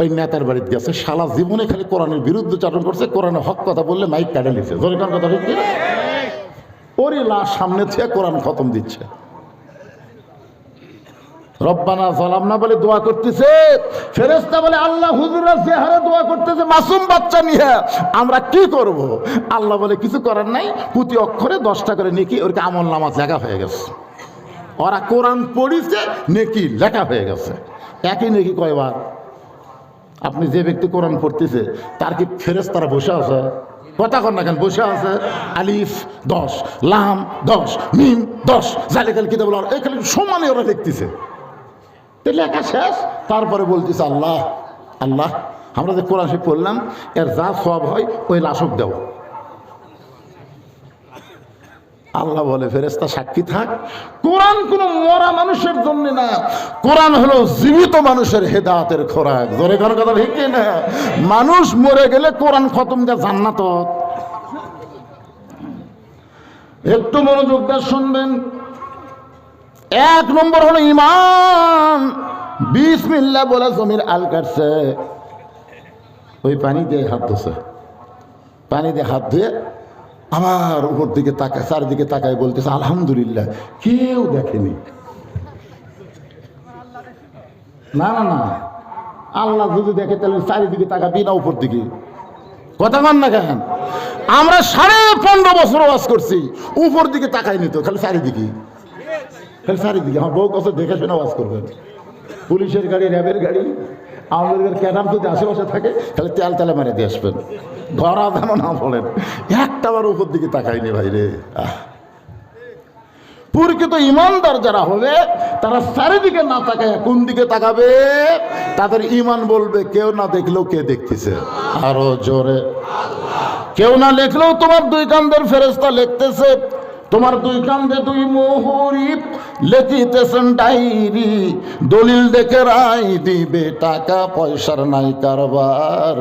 ওই নেতার বাড়িতে গেছে, শালা জীবনে খালি কোরআনের বিরুদ্ধে চারণ করছে, কোরআনে হক কথা বললে মাইক কাটে নিচ্ছে, জোরে কোন কথা ঠিক কিনা? ওরই লাশ সামনে থেকে কোরআন খতম দিচ্ছে। রব্বানা যালামনা বলে দোয়া করতেছে, ফেরেশতা বলে আল্লাহ হুজুররা যে হারে দোয়া করতেছে মাসুম বাচ্চা নিয়ে আমরা কি করব? আল্লাহ বলে কিছু করার নাই, প্রতি অক্ষরে 10টা করে নেকি ওর আমল নামাজ লেখা হয়ে গেছে। ওরা কোরআন পড়িছে, নেকি লেখা হয়ে গেছে। একই নেকি কয়বার? আপনি যে ব্যক্তি কোরআন পড়তেছে তার কি ফেরেশতারা বসে আছে? কথা কর না কেন? বসে আছে। আলিফ 10, লাম 10, মিম 10, জালিকাল কিতাবুল আর এখানে সমানে ওরা লিখতেছে। লেখা শেষ, তারপরে বলতেছে আল্লাহ আল্লাহ আমরা যে কোরআন শরীফ পড়লাম এর যা সওয়াব হয় ওই লাশক দাও। আল্লাহ বলে ফেরেশতা সাক্ষী থাক, কোরআন কোনো মরা মানুষের জন্য না, কোরআন হলো জীবিত মানুষের হেদায়েতের খোরাক। জোরে কোন কথা ঠিক না? মানুষ মরে গেলে কোরআন খতম দেয় জান্নাত। একটু মনোযোগ দিয়ে শুনবেন। 1 নম্বর হলো ঈমান। বিসমিল্লাহ বলে জমির আল কাটছে, ওই পানি দিয়ে হাত ধুছে, পানি দিয়ে হাত ধুয়ে আমার উপর দিকে তাকায়, চারিদিকে তাকায় বলতেছে আলহামদুলিল্লাহ, কেউ দেখেনি। না না না, আল্লাহ যদি দেখে তাহলে চারিদিকে তাকাবি না উপর দিকে। কথা মান না কেন? আমরা 15.5 বছর ওয়াজ করছি, উপর দিকে তাকাইনি তো, খালি চারিদিকে, খালি চারিদিকে। আমার বউ কাছে দেখে শুনে ওয়াজ করবেন। পুলিশের গাড়ি, র্যাবের গাড়ি, আমাদের ক্যাডার যদি আশেপাশে থাকে তাহলে তেল তেলে মেরে দিয়ে আসবেন, ধরা যেন না বলেন। একটাবার উপর দিকে তাকাইনি ভাই রে। প্রকৃত ইমানদার যারা হবে তারা চারিদিকে না তাকায় কোন দিকে তাকাবে? তাদের ইমান বলবে কেউ না দেখলেও কে দেখতেছে? আরো জোরে। কেউ না লিখলেও তোমার 2 কান্দের ফেরেশতা লিখতেছে, তোমার 2 কান্দে 2 মুহুরিব লিখিতেছেন ডায়েরি, দলিল দেখে রায় দিবে, টাকা পয়সার নাই কারবার।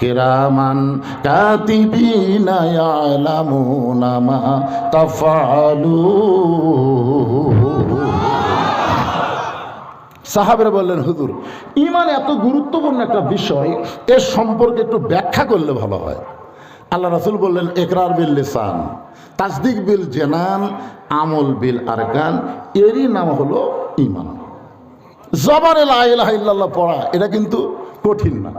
কিরামান কাতিবিনা ইয়ালামুনা মা তাফআলুন। সাহাবেরা বললেন হুজুর ঈমান এত গুরুত্বপূর্ণ একটা বিষয়, এর সম্পর্কে একটু ব্যাখ্যা করলে ভালো হয়। আল্লাহ রাসূল বললেন ইকরার বিল লিসান, তাসদিক বিল জানান, আমল বিল আরকান, এরই নাম হলো ঈমান। জবানে লা ইলাহা ইল্লাল্লাহ পড়া এটা কিন্তু কঠিন না।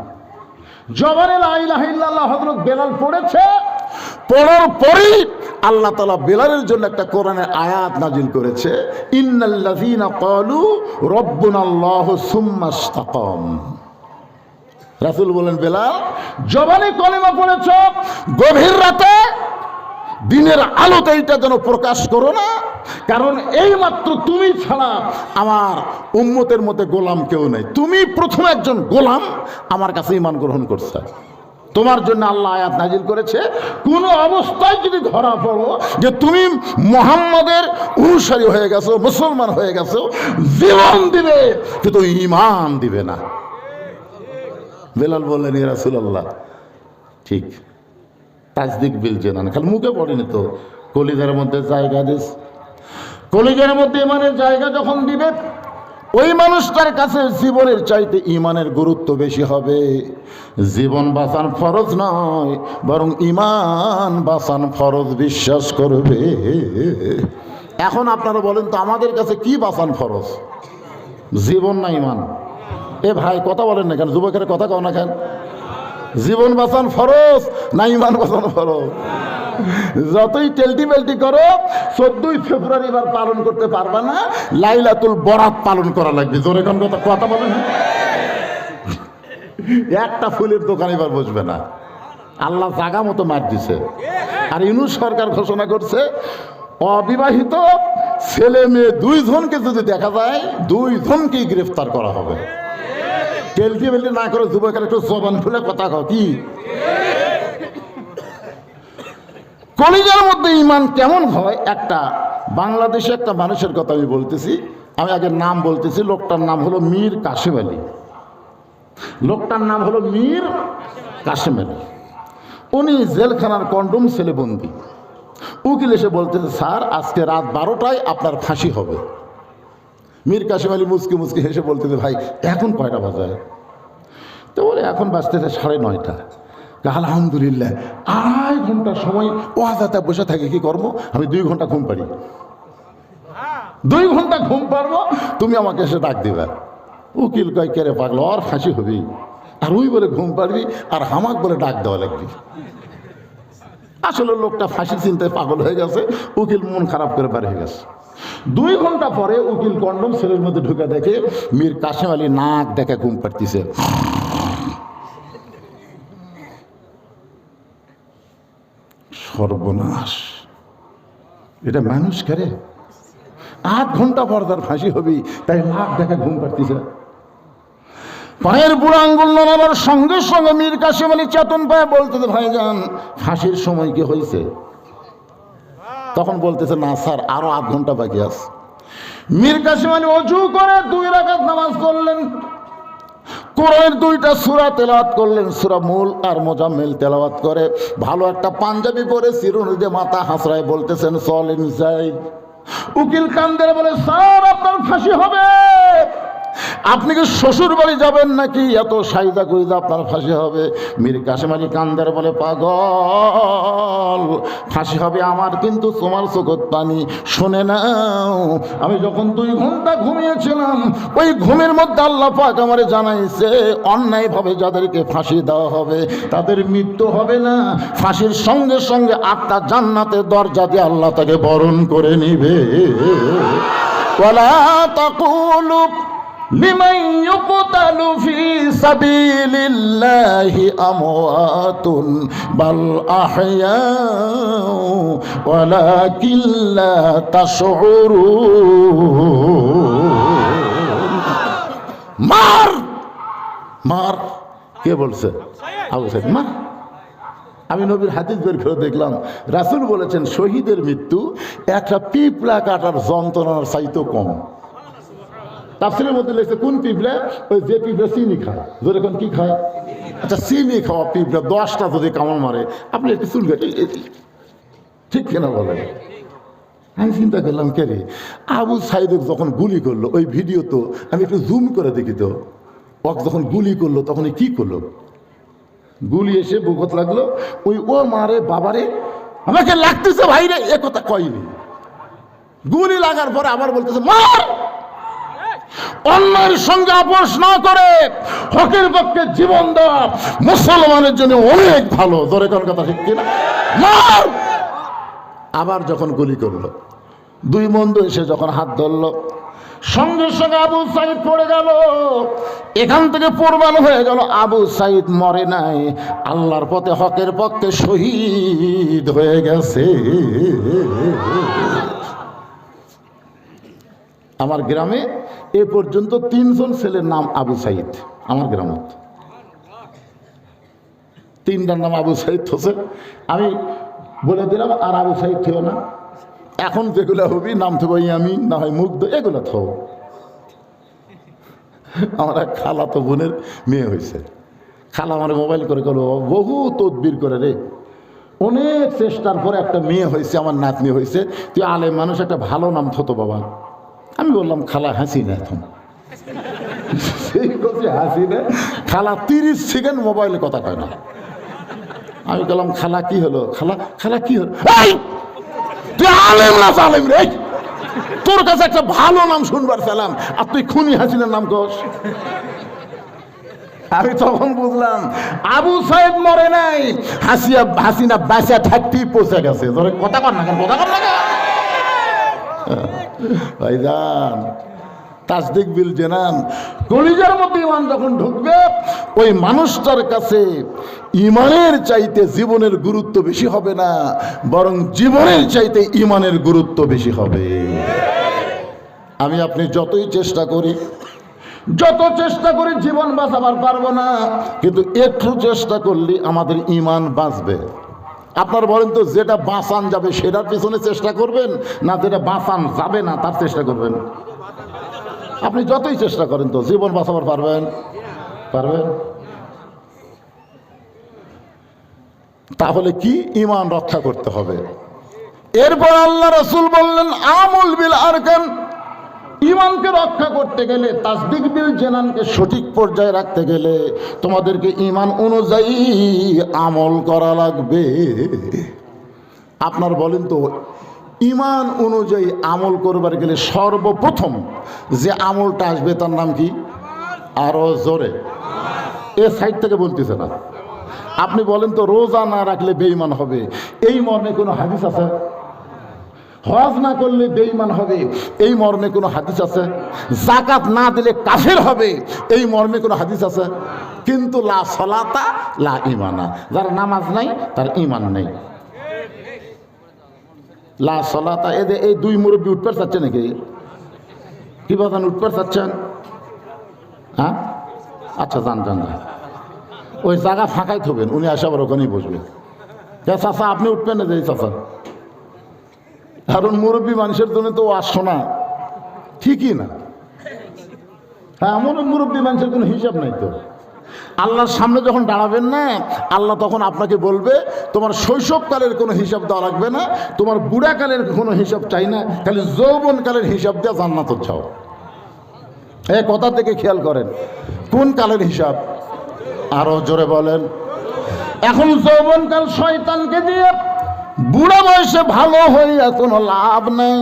জবানে লা ইলাহা ইল্লাল্লাহ হযরত বেলাল পড়েছে, পড়ার পরেই আল্লাহ তাআলা বেলালের জন্য একটা কোরআনের আয়াত নাজিল করেছে, ইন্নাল্লাযীনা ক্বালু রাব্বুনাল্লাহু সুম্মা ইসতাকাম। রাসূল বলেন বেলাল জবানে কলেমা পড়েছ, গভীর রাতে দিনের আলোতে এটা যেন প্রকাশ করো না, কারণ এই মাত্র তুমি ছাড়া আমার উম্মতের মধ্যে গোলাম কেউ নেই। তুমি প্রথম একজন গোলাম আমার কাছে ঈমান গ্রহণ করছে, তোমার জন্য আল্লাহ আয়াত নাজিল করেছে। কোন অবস্থায় যদি ধরা পড়ো যে তুমি মুহাম্মাদের অনুসারী হয়ে গেছো, মুসলমান হয়ে গেছো, জীবন দিবে কিন্তু ঈমান দিবে না। বেলাল বললেন ইয়া রাসূলুল্লাহ ঠিক, তাসদিক বিল জানান, খালি মুখে পড়েনি তো, কলিজার মধ্যে জায়গা দিস। কলিজার মধ্যে ঈমানের জায়গা যখন দিবে, ওই মানুষটার কাছে জীবনের চাইতে ঈমানের গুরুত্ব বেশি হবে। জীবন বাঁচান ফরজ নয়, বরং ঈমান বাঁচান ফরজ, বিশ্বাস করবে। এখন আপনারা বলেন তো আমাদের কাছে কি বাঁচান ফরজ, জীবন না ঈমান? এ ভাই কথা বলেন না কেন? যুবকের কথা কও না কেন? জীবন বাঁচান ফরজ না ঈমান বাঁচানো ফরজ? যতই টেলটি বেলটি করো 14ই ফেব্রুয়ারি এবার পালন করতে পারবা না, লাইলাতুল বরাত পালন করা লাগবে। জোরে কোন কথা বলেন। একটা ফুলের দোকান এবার বসবে না, আল্লাহ জাগা মতো মার দিছে। আর ইউনূস সরকার ঘোষণা করছে অবিবাহিত ছেলে মেয়ে 2 জনকে যদি দেখা যায় 2 জনকেই গ্রেফতার করা হবে। টেলটি বেলটি না করে যুবকের একটু জবান খুলে কথা কও। কি কলিজার মধ্যে ঈমান কেমন হয়? একটা বাংলাদেশে একটা মানুষের কথা আমি বলতেছি, আমি আগে নাম বলতেছি। লোকটার নাম হলো মীর কাসেম আলী। লোকটার নাম হলো মীর কাসেম আলী। উনি জেলখানার কন্ডম ছেলে বন্দী। উকিল এসে বলতেছে স্যার আজকে রাত 12টায় আপনার ফাঁসি হবে। মীর কাসেম আলী মুচকি মুচকি হেসে বলতেছে ভাই এখন কয়টা বাজায়? তো বলে এখন বাজতেছে 9:30। আলহামদুলিল্লাহ, 2.5 ঘন্টা সময় ওয়াজাতে বসে থাকে, কি করবো? আমি 2 ঘন্টা ঘুম পারি, 2 ঘন্টা ঘুম পারবো, তুমি আমাকে এসে ডাক দিবা। উকিল কয়, কে রে পাগল, আর ফাঁসি হবি, আর ওই বলে ঘুম পারবি, আর হামাক বলে ডাক দেওয়া লাগবি। আসলে লোকটা ফাঁসি চিন্তায় পাগল হয়ে গেছে, উকিল মন খারাপ করে পার হয়ে গেছে। 2 ঘন্টা পরে উকিল কন্ডম ছেলের মধ্যে ঢুকে দেখে মীর কাসেম আলী নাক দেখে ঘুম পাড়তিছে। সর্বনাশ, এটা মানুষ করে? 8 ঘন্টা পর তার ফাঁসি হবি, তাই নাক দেখে ঘুম পাড়তিছে। পায়ের বুড়ো আঙ্গুল নড়াবার সঙ্গে সঙ্গে মীর কাসেম আলী চেতন পায়ে বলতেছে, ভাইজান ফাঁসির সময় কি হয়েছে? তখন বলতেছে, না স্যার, আরো 8 ঘন্টা বাকি আছে। মীর কাসেম আলী ওযু করে 2 রাকাত নামাজ পড়লেন, কোরআনের 2টা সূরা তেলাওয়াত করলেন, সূরা মূল আর মুজাম্মিল তেলাওয়াত করে ভালো একটা পাঞ্জাবি পরে চিরুনি দিয়ে মাথা হাসরায় বলতেছেন, চলেন যাই। উকিল কান্দে বলে, স্যার আপনার ফাঁসি হবে, আপনি কি শ্বশুর বাড়ি যাবেন নাকি? এত সাইদা কইদা আপনার ফাঁসি হবে। মীর কাসেম আলী কান্দার বলে, পাগল, ফাঁসি হবে আমার, কিন্তু তোমার চোখত পানি। শুনে নাও, আমি যখন 2 ঘন্টা ঘুমিয়েছিলাম, ওই ঘুমের মধ্যে আল্লাহ পাক আমারে জানাইছে, অন্যায়ভাবে যাদেরকে ফাঁসি দেওয়া হবে তাদের মৃত্যু হবে না, ফাঁসির সঙ্গে সঙ্গে আত্মা জান্নাতের দরজা দিয়ে আল্লাহ তাকে বরণ করে নিবে। ওয়ালা তাকুলু লিমান ইউকতালু ফি সাবিলিল্লাহি আমওয়াতুন বাল আহইয়াউ ওয়ালাকিন লা তাশউরুন। মার মার, কে বলছে? আবু সাইদ, মার। আমি নবীর হাদিস বের করে দেখলাম, রাসূল বলেছেন শহীদের মৃত্যু একটা পিঁপড়া কাটার যন্ত্রণার চাইতেও কম। তাফসীরের মধ্যে লিখছে, কোন পিঁপড়া? ওই যে পিঁপড়া চিনি খায়। ধরে কোন কি খায়? আচ্ছা, চিনি খাওয়া পিঁপড়া 10টা যদি কামড় মারে, আপনি একটু চুল কাটে, ঠিক কিনা বলে? আমি চিন্তা করলাম, কে রে? আবু সাইদক যখন গুলি করলো, ওই ভিডিও তো আমি একটু জুম করে দেখি, তো ওকে যখন গুলি করলো তখন কি করলো? গুলি এসে বুকত লাগলো, ওই ও মারে বাবারে, আমাকে লাগতেছে ভাই রে, এ কথা কয়নি। গুলি লাগার পরে আবার বলতেছে, মার। অন্যের সঙ্গে আপোষ না করে হকের পক্ষে জীবন দেওয়া মুসলমানের জন্য অনেক ভালো। ধরে কোন কথা, ঠিক কিনা? মার। আবার যখন গুলি করলো, 2 বন্ধু এসে যখন হাত ধরলো, সঙ্গে সঙ্গে আবু সাইদ পড়ে গেল। এখান থেকে প্রমাণ হয়ে গেল আবু সাইদ মরে নাই, আল্লাহর পথে হকের পক্ষে শহীদ হয়ে গেছে। আমার গ্রামে এ পর্যন্ত 3 জন ছেলের নাম আবু সাইদ। আমার গ্রামত 3টার নাম আবু সাইদ হচ্ছে। আমি বলে দিলাম, আর আবু সাইদ থেও না, এখন যেগুলো হবি নাম থেব আমি, না হয় মুগ্ধ, এগুলো থো। আমার এক খালা তো বোনের মেয়ে হয়েছে, খালা আমার মোবাইল করে গেল, বহু তদবির করে রে, অনেক চেষ্টার পরে একটা মেয়ে হয়েছে, আমার নাতনি হয়েছে, তুই আলেম মানুষ, একটা ভালো নাম থতো বাবা। আমি বললাম, খালা হাসিনা। এখন সেই কথা হাসিনা। খালা 30 সেকেন্ড মোবাইলে কথা কয় না। আমি বললাম, খালা কি হলো? খালা খালা কি হলো? তুই আলেম না জালেম রে, তোর কাছে একটা ভালো নাম শুনবার চালাম, আর তুই খুনি হাসিনার নাম কস। আমি তখন বুঝলাম আবু সাইদ মরে নাই, হাসিনা বাঁচা থাকতেই পৌঁছে গেছে। ধরে কথা কর না, কথা কর না ভাইজান। তাসদিক বিল জানান, কলিজার মধ্যে ঈমান যখন ঢুকবে, ওই মানুষটার কাছে ঈমানের চাইতে জীবনের গুরুত্ব বেশি হবে না, বরং জীবনের চাইতে ঈমানের গুরুত্ব বেশি হবে। আমি আপনি যতই চেষ্টা করি, জীবন বাঁচাবার পারবো না, কিন্তু একটু চেষ্টা করলে আমাদের ঈমান বাঁচবে। আপনার বলেন তো, যেটা বাঁচান যাবে সেটার পিছনে চেষ্টা করবেন, না যেটা বাঁচান যাবে না তার চেষ্টা করবেন? আপনি যতই চেষ্টা করেন তো জীবন বাঁচাবার পারবেন? তাহলে কি? ঈমান রক্ষা করতে হবে। এরপর আল্লাহ রাসূল বললেন, আমল বিল আরকান, ইমানকে রক্ষা করতে গেলে, তাসদিক বিল জানানকে সঠিক পর্যায়ে রাখতে গেলে তোমাদেরকে ইমান অনুযায়ী আমল করা লাগবে। আপনার বলেন তো, ইমান অনুযায়ী আমল করবার গেলে সর্বপ্রথম যে আমলটা আসবে তার নাম কি? আরো জোরে, এ সাইড থেকে বলতেছে না। আপনি বলেন তো, রোজা না রাখলে বেঈমান হবে, এই মর্মে কোনো হাদিস আছে? হজ না করলে বেঈমান হবে, এই মর্মে কোনো হাদিস আছে? যাকাত না দিলে কাফের হবে, এই মর্মে কোনো হাদিস আছে? কিন্তু লা সলাতা লা ইমানা, যার নামাজ নাই তার ইমান নেই। লা সলাতা, এই দুই মুরব্বী উঠতে চাচ্ছে নাকি? কি বাজান উঠতে চাচ্ছেন? হ্যাঁ, আচ্ছা, যান যান যান, ওই জায়গা ফাঁকাই থবেন, উনি আসে আবার ওখানেই বসবেন। চাচা আপনি উঠবেন না? যাই চাচা, কারণ মুরব্বী মানুষের জন্য তো আসছো না, ঠিকই না? হ্যাঁ, এমন মুরব্বী মানুষের কোনো হিসাব নাই তো। আল্লাহর সামনে যখন দাঁড়াবেন না, আল্লাহ তখন আপনাকে বলবে তোমার শৈশবকালের কোনো হিসাব দেওয়া লাগবে না, তোমার বুড়াকালের কোনো হিসাব চাই না, খালি যৌবনকালের হিসাব দিয়ে জান্নাত চাও। এই কথা থেকে খেয়াল করেন, কোন কালের হিসাব? আরো জোরে বলেন। এখন যৌবনকাল শয়তানকে দিয়ে, বুড়া বয়সে ভালো হইয়া কোনো লাভ নেই।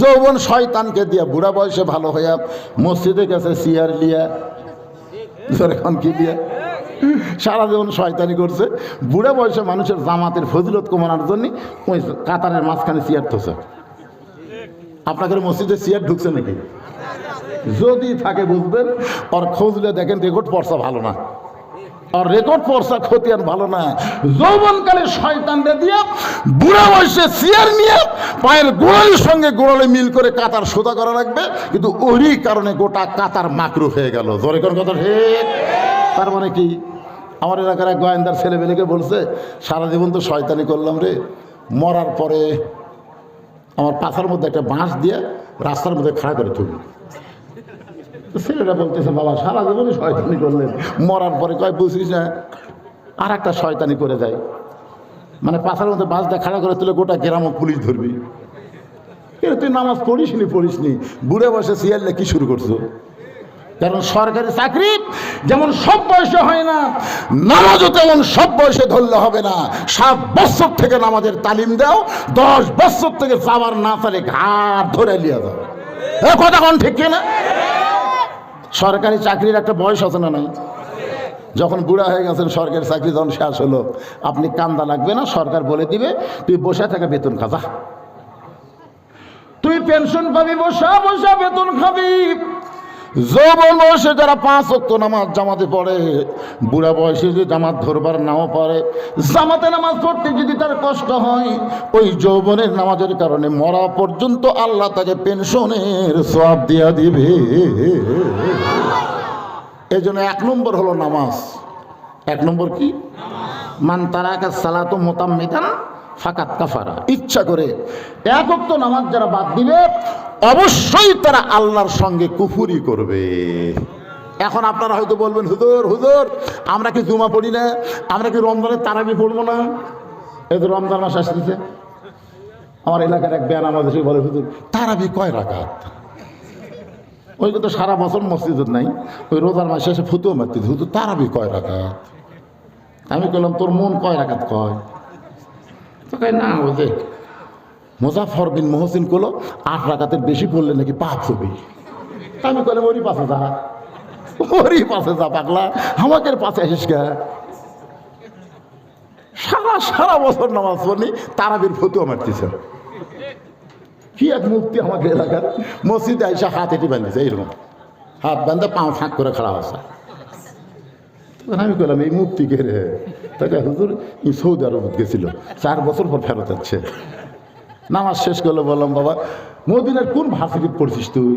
যৌবন শয়তানকে দিয়া, বুড়া বয়সে ভালো হইয়া মসজিদে গেছে চেয়ার লিয়া, এখন কি দিয়া সারা জীবন শয়তানি করছে। বুড়া বয়সে মানুষের জামাতের ফজিলত কমানোর জন্য ওই কাতারের মাঝখানে চেয়ার থোছে। আপনাদের মসজিদে চেয়ার ঢুকছে নাকি? যদি থাকে বুঝবেন, আর খোঁজলে দেখেন রেকর্ড পর্সা ভালো না, আর রেকর্ড পর্সা খতিয়ান ভালো না। যৌবনকালে শয়তানরে দিয়ে বুড়া বয়সে চেয়ার নিয়ে পায়ের গোড়ালির সঙ্গে গোড়ালি মিল করে কাতার সোজা করা লাগবে, কিন্তু ওরই কারণে গোটা কাতার মাকরু হয়ে গেল। জোরে কোন কথা ঠিক? তার মানে কি? আমার এলাকার এক গোয়েন্দার ছেলেবেলেকে বলছে, সারা জীবন তো শয়তানি করলাম রে, মরার পরে আমার পাছার মধ্যে একটা বাঁশ দিয়ে রাস্তার মধ্যে খাড়া করে তুলি। ছেলেরা বলতেছে, বাবা সারা জীবনে শয়তানি করলেন, মরার পরে কয় বুঝিস না আর একটা শয়তানি করে যায়, মানে পাছার মধ্যে বাঁশ দিয়ে খাড়া করে তুলে গোটা গ্রাম পুলিশ ধরবি। তুই নামাজ পড়িসনি, বুড়ে বসে সিয়ারলে কি শুরু করছো? কারণ সরকারি চাকরি যেমন সব বয়সে হয় না, নামাজও তেমন সব বয়সে ধরলে হবে না। 7 বছর থেকে নামাজের তালিম দাও, 10 বছর থেকে যাবার না চালে ঘাট ধরে লিয়া যাও। কথা কোন ঠিক কিনা? সরকারি চাকরির একটা বয়স আছে না নাই? যখন বুড়া হয়ে গেছেন, সরকারি চাকরি যখন শেষ হলো, আপনি কান্দা লাগবে না, সরকার বলে দিবে তুই বসে থাকা বেতন খা, যা তুই পেনশন পাবি, বসা বসা বেতন খাবি। যৌবন বয়সে যারা 5 ওয়াক্ত নামাজ জামাতে পড়ে, বুড়া বয়সে যদি জামাত ধরবার নাও পারে, জামাতে নামাজ পড়তে যদি তার কষ্ট হয়, ওই যৌবনের নামাজের কারণে মরা পর্যন্ত আল্লাহ তাকে পেনশনের সওয়াব দিয়া দিবে। এই জন্য 1 নম্বর হলো নামাজ। 1 নম্বর কি? মান তারাকা সালাতু মুতাম্মিদান ফাকাত কাফারা। ইচ্ছা করে 1 ওয়াক্ত নামাজ যারা বাদ দিবে, অবশ্যই তারা আল্লাহর সঙ্গে কুফরি করবে। এখন আপনারা হয়তো বলবেন, হুজুর আমরা কি জুমা পড়ি না, আমরা কি রমজানের তারাবি পড়বো না? এই তো রমজান মাস আসতেছে, আমার এলাকার এক বেয়ান আমাদের বলে, হুজুর তারাবি কয় রাকাত? ওই তো সারা বছর মসজিদ নাই, ওই রোজার মাসে এসে ফুতুও মারতেছে, হুজুর তারাবি কয় রাকাত? আমি বললাম, তোর মন কয় রাকাত কয়? তো কয় না, ওই যে মুজাফফর বিন মুহসিন করলো 8 রাকাতের বেশি পড়লে নাকি পাপ হবে। আমি বললাম, ওরই পাশে যা পাগলা, আমাকে পাশে আসিস কে? সারা বছর নামাজ পড়লি, তারাবির ফতুয়া মারতেছে। কি এক মুক্তি আমাকে এলাকার মসজিদে আইসা হাত এটি বাঁধতেছে, এইরকম হাত বাঁধে পাও ফাঁক করে খাড়া আছে। আমি বললাম, এই মুক্তি কে রে? তাকে হুজুর সৌদি আরব গেছিল, 4 বছর পর ফেরত যাচ্ছে। নামাজ শেষ করলো, বললাম, বাবা মদিনার কোন ভার্সিটি পড়ছিস তুই?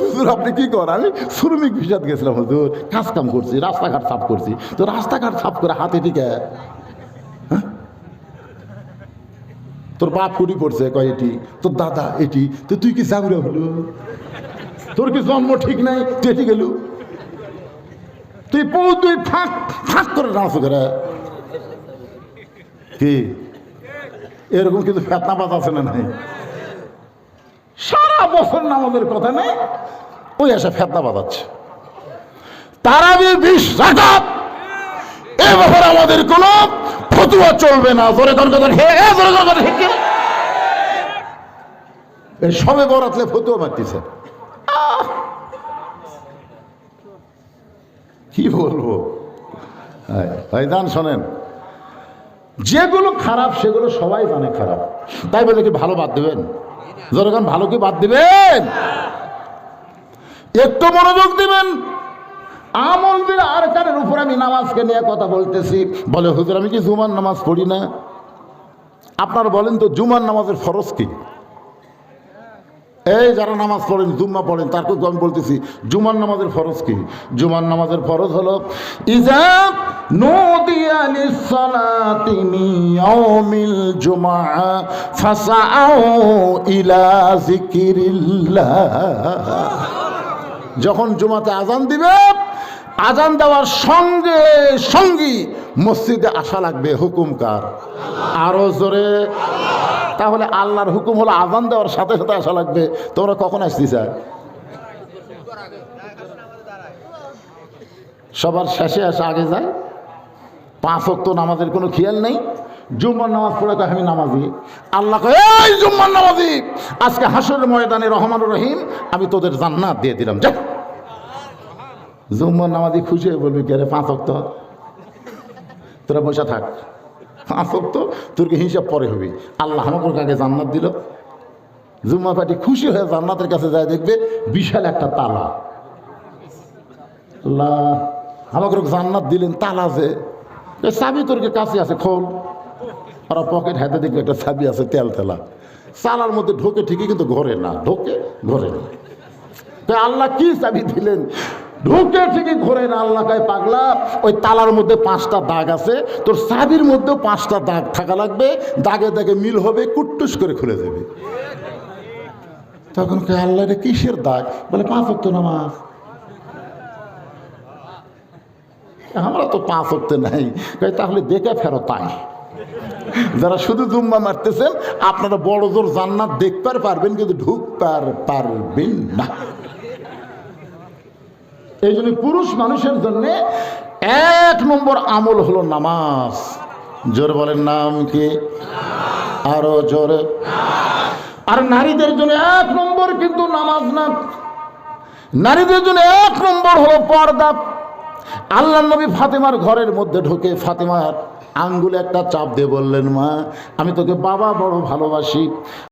হুজুর আপনি কি কর? আমি শ্রমিক ভিসাত গেছিলাম হুজুর, কাজ কাম করছি, রাস্তাঘাট সাফ করছি। তো রাস্তাঘাট সাফ করে হাতে টিকে, তোর বাপ কুড়ি পড়ছে, কয় এটি, তোর দাদা এটি, তো তুই কি জাগুরা হলো? তোর কি জন্ম ঠিক নাই, তুই এটি গেলু? তুই ফাঁক ফাঁক করে নাচ করে কি? এরকম কিন্তু ফেতনাবাজ আছে না নাই? সারা বছর নামাজের কথা নেই, ওই এসে ফেতনা বাঁধাচ্ছে। তারাবি 20 রাকাত, এ ব্যাপারে আমাদের কোনো ফতোয়া চলবে না। জোরে কথা ঠিক কিনা? এই সবে বরাতলে ফতোয়া মারতেছে, কি বলবো ভাই। দান শোনেন, যেগুলো খারাপ সেগুলো সবাই জানে খারাপ, তাই বলে কি ভালো বাদ দেবেন? যখন ভালো কি বাদ দিবেন? একটু মনোযোগ দিবেন। আমল বিল আরকানের উপর আমি নামাজকে নিয়ে কথা বলতেছি। বলে হুজুর আমি কি জুমার নামাজ পড়ি না? আপনারা বলেন তো জুমার নামাজের ফরজ কি? এই যারা নামাজ পড়েন, জুম্মা পড়েন, তার কথা আমি বলতেছি জুমার নামাজের ফরজ কি? জুমার নামাজের ফরজ হলো ইজা নুদিয়া লিসসালাতি মিন ইয়াউমিল জুমআ ফাসআউ ইলা যিকরিল্লাহ। যখন জুমাতে আজান দিবে, আজান দেওয়ার সঙ্গে সঙ্গে মসজিদে আসা লাগবে। হুকুম কার? আরো জোরে। তাহলে আল্লাহর হুকুম হলো আজান দেওয়ার সাথে সাথে আসা লাগবে। তোমরা কখন আসতে চায়? সবার শেষে আসে, আগে যায়। 5 ওয়াক্ত নামাজের কোনো খেয়াল নেই। জুম্মার নামাজ পড়ে কয় আমি নামাজি। আল্লাহ কয় এই জুম্মার নামাজি, আজকে হাসরের ময়দানে রহমানুর রহিম আমি তোদের জান্নাত দিয়ে দিলাম, যা। জুম্মার নামাজি খুশি হয়ে বলবি কে রে? 5 ওয়াক্ত। তোরা বসে থাক, 5 ওয়াক্ত তোর কি হিসাব পরে হবি। আল্লাহ আমাকে আগে জান্নাত দিল। জুম্মা পার্টি খুশি হয়ে জান্নাতের কাছে যায়, দেখবে বিশাল একটা তালা। আল্লাহ আমাকে জান্নাত দিলেন, তালা আছে, চাবি তোর কাছে আছে, খোল। ওরা পকেট হাতে দেখবে একটা চাবি আছে, তেল তেলা। চালার মধ্যে ঢোকে ঠিকই, কিন্তু ঘরে না, ঢোকে ঘরে না। আল্লাহ কি চাবি দিলেন? ঢুকে ঠিকই ঘরে না। আল্লাহ কয় পাগলা, ওই তালার মধ্যে 5টা দাগ আছে, তোর চাবির মধ্যেও 5টা দাগ থাকা লাগবে। দাগে দাগে মিল হবে, কুট্টুস করে খুলে যাবে। তখন কে আল্লাহ রে কিসের দাগ? বলে 5 ওয়াক্ত নামাজ। আমরা তো 5 ওয়াক্ত নাই। তাহলে দেখে ফেরো। তাই যারা শুধু জুম্মা মারতেছেন, আপনারা বড় জোর জান্নাত দেখতে পারবেন, কিন্তু ঢুকতে পারবেন না। এই জন্য পুরুষ মানুষের জন্য 1 নম্বর আমল হলো নামাজ। জোরে বলেন, নাম কি? আরো জোরে। আর নারীদের জন্য 1 নম্বর কিন্তু নামাজ না, নারীদের জন্য 1 নম্বর হলো পর্দা। আল্লাহ নবী ফাতেমার ঘরের মধ্যে ঢুকে ফাতেমার আঙ্গুলে একটা চাপ দিয়ে বললেন, মা আমি তোকে বাবা বড় ভালোবাসি।